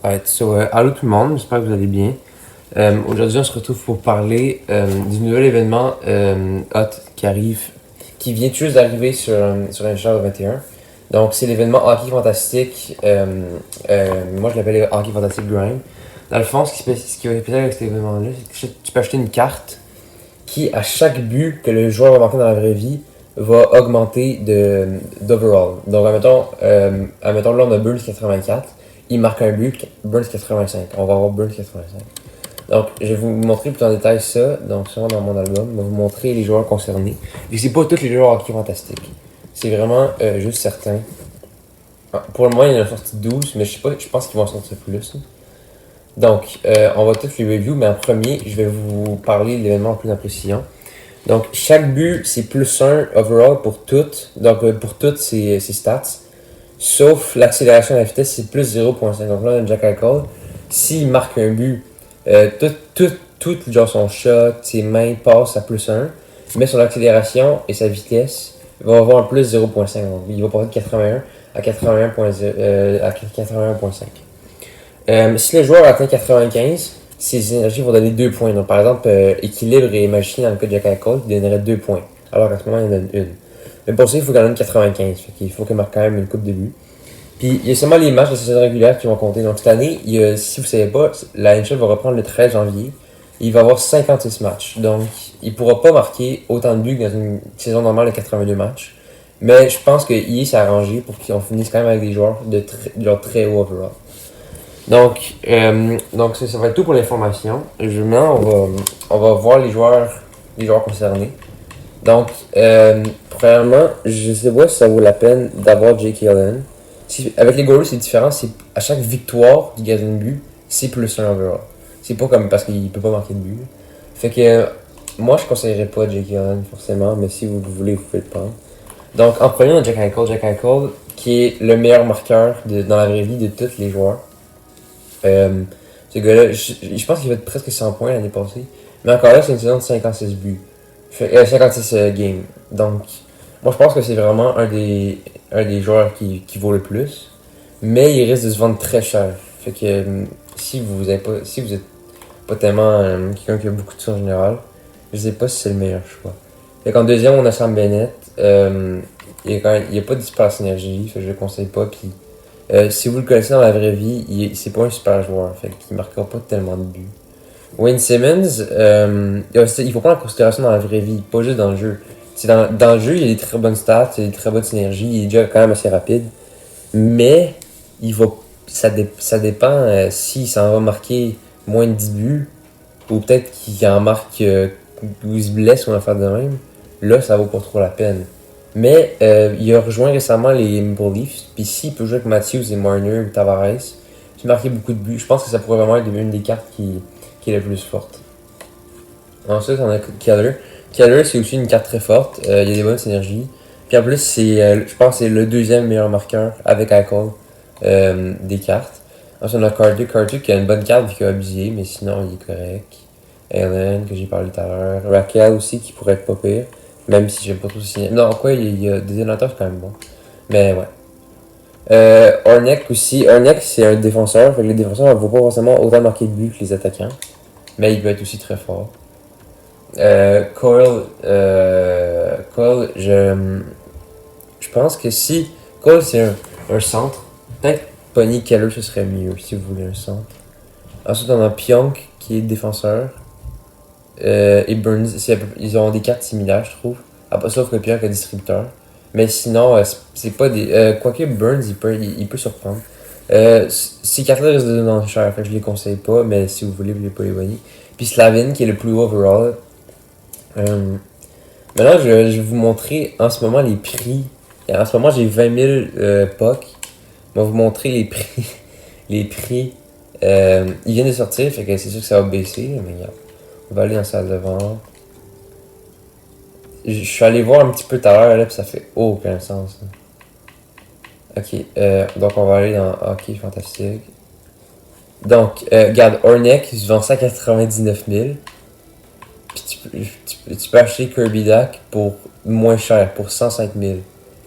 Alright, allô tout le monde, j'espère que vous allez bien. Aujourd'hui, on se retrouve pour parler du nouvel événement hot qui arrive, qui vient tout juste d'arriver sur NHL 21. Donc, c'est l'événement Hockey Fantastique. Moi, je l'appelle Hockey Fantastique Grind. Dans le fond, ce qui va être spécial avec cet événement-là, c'est que tu peux acheter une carte qui, à chaque but que le joueur va marquer dans la vraie vie, va augmenter d'overall. Donc, admettons, là, on a Burns 84. Il marque un but, Burns 85. On va avoir Burns 85. Donc, je vais vous montrer plus en détail ça. Donc, sûrement dans mon album. Je vais vous montrer les joueurs concernés. Et c'est pas tous les joueurs hockey fantastiques. C'est vraiment juste certains. Pour le moment, il y en a sorti 12, mais je pense qu'ils vont en sortir plus. Donc, on va tous les review, mais en premier, je vais vous parler de l'événement en plus en précision. Donc, chaque but, c'est plus 1 overall pour toutes. Donc, pour toutes ces stats. Sauf l'accélération à la vitesse, c'est plus 0.5. Donc là, on a Jack Eichel. S'il marque un but, tout genre son shot, ses mains passent à plus 1. Mais son accélération et sa vitesse vont avoir un plus 0.5. Donc, il va passer de 81 à 81.5. Si le joueur atteint 95, ses énergies vont donner 2 points. Donc, par exemple, équilibre et magie dans le cas de Jack Eichel, il donnerait 2 points. Alors qu'à ce moment, il en donne 1. Mais pour ça, il faut qu'il en donne 95. Fait qu'il faut qu'il marque quand même une coupe de but. Puis, il y a seulement les matchs de saison régulière qui vont compter. Donc, cette année, si vous ne savez pas, la NHL va reprendre le 13 janvier. Il va avoir 56 matchs. Donc, il ne pourra pas marquer autant de buts que dans une saison normale de 82 matchs. Mais je pense que EA s'est arrangé pour qu'on finisse quand même avec des joueurs de très haut overall. Donc ça va être tout pour l'information. Maintenant, on va voir les joueurs concernés. Donc, premièrement, je sais pas si ça vaut la peine d'avoir Jake Allen. Avec les goalers, c'est différent. C'est à chaque victoire qu'il gagne un but, c'est plus un overall. C'est pas comme parce qu'il peut pas marquer de but. Fait que moi, je conseillerais pas Jake Allen forcément, mais si vous voulez, vous pouvez le prendre. Donc, en premier, on a Jack Eichel, qui est le meilleur marqueur dans la vraie vie de tous les joueurs. Ce gars-là, je pense qu'il va être presque 100 points l'année passée. Mais encore là, c'est une saison de 56 buts. 56 games. Donc, moi je pense que c'est vraiment un des joueurs qui vaut le plus. Mais il risque de se vendre très cher. Fait que si vous êtes pas tellement quelqu'un qui a beaucoup de ça en général, je sais pas si c'est le meilleur choix. Fait qu'en deuxième, on a Sam Bennett. Il n'y a pas de super synergie, fait que je le conseille pas. Puis, si vous le connaissez dans la vraie vie, c'est pas un super joueur. Fait qu'il marquera pas tellement de buts. Wayne Simmons, il faut prendre en considération dans la vraie vie, pas juste dans le jeu. Dans le jeu, il a des très bonnes stats, il a des très bonnes synergies, il est déjà quand même assez rapide. Mais ça dépend s'il s'en va marquer moins de 10 buts, ou peut-être qu'il en marque ou il se blesse ou une affaire de même. Là, ça vaut pas trop la peine. Mais il a rejoint récemment les Maple Leafs, puis s'il peut jouer avec Matthews et Marner ou Tavares, puis marquer beaucoup de buts, je pense que ça pourrait vraiment être une des cartes qui est la plus forte. Ensuite, on a Keller. Keller, c'est aussi une carte très forte. Il y a des bonnes synergies. Puis en plus, je pense que c'est le deuxième meilleur marqueur avec Eichel des cartes. Ensuite, on a Carter qui a une bonne carte vu qu'il a abusé, mais sinon, il est correct. Allen, que j'ai parlé tout à l'heure. Raquel aussi, qui pourrait être pas pire. Même si j'aime pas trop ce signe. Non, quoi, il y a des détonateurs, c'est quand même bon. Mais ouais. Horneck aussi. Horneck, c'est un défenseur. Fait que les défenseurs ne vont pas forcément autant marquer de buts que les attaquants. Mais il peut être aussi très fort. Cole, je pense que si Cole c'est un centre, peut-être Pony Keller ce serait mieux si vous voulez un centre. Ensuite on a Pionk qui est défenseur. Et Burns, ils ont des cartes similaires je trouve. Sauf que Pionk est distributeur. Mais sinon, c'est pas des. Quoique Burns il peut surprendre. Ces cartes-là risquent de donner cher, fait que je les conseille pas, mais si vous voulez, vous pouvez pas les voyer. Puis Slavin qui est le plus haut overall. Maintenant, je vais vous montrer en ce moment les prix. Et en ce moment, j'ai 20 000 POC. Je vais vous montrer les prix. Les prix. Ils viennent de sortir, fait que c'est sûr que ça va baisser. Mais regarde, on va aller en salle de vente. Je suis allé voir un petit peu tout à l'heure, là, puis ça fait aucun sens. Là. Ok, donc on va aller dans Hockey Fantastique. Donc, regarde, Horneck, il se vend 199 000. Puis tu peux acheter Kirby Duck pour moins cher, pour 105 000.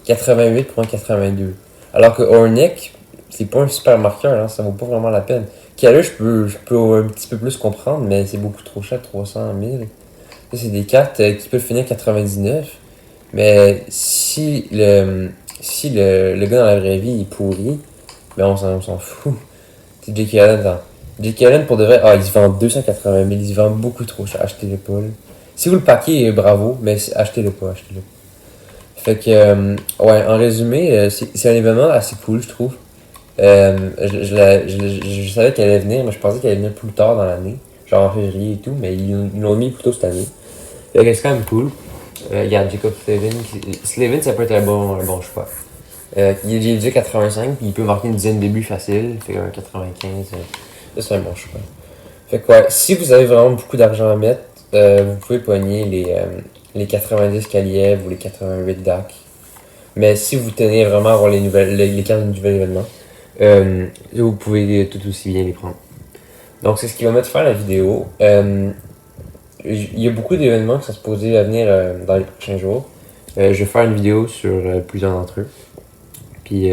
88 pour un 82. Alors que Horneck, c'est pas un super marqueur, hein, ça vaut pas vraiment la peine. Kala, je peux un petit peu plus comprendre, mais c'est beaucoup trop cher, 300 000. Ça, c'est des cartes qui peuvent finir 99, mais si le gars dans la vraie vie est pourri, ben on s'en fout. C'est Jake Allen, attends. Jake Allen, pour de vrai, il se vend 280 000, il se vend beaucoup trop cher, achetez-le pas, là. Si vous le paquez, bravo, mais achetez-le pas, achetez-le. Fait que, ouais, en résumé, c'est un événement assez cool, je trouve. Je savais qu'elle allait venir, mais je pensais qu'elle allait venir plus tard dans l'année, genre en février et tout, mais ils l'ont mis plus tôt cette année. Fait que c'est quand même cool. Regarde, Jacob Slavin. Slavin, ça peut être un bon choix. Il est déjà 85, puis il peut marquer une dizaine de buts facile. Fait un 95, ça c'est un bon choix. Fait que ouais, si vous avez vraiment beaucoup d'argent à mettre, vous pouvez pogner les 90 Kaliev ou les 88 DAC. Mais si vous tenez vraiment à avoir les cartes de nouvel événement, vous pouvez tout aussi bien les prendre. Donc c'est ce qui va mettre fin à la vidéo. Il y a beaucoup d'événements qui sont supposés à venir dans les prochains jours. Je vais faire une vidéo sur plusieurs d'entre eux. Puis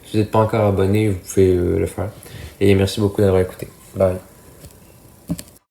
si vous n'êtes pas encore abonné, vous pouvez le faire. Et merci beaucoup d'avoir écouté. Bye.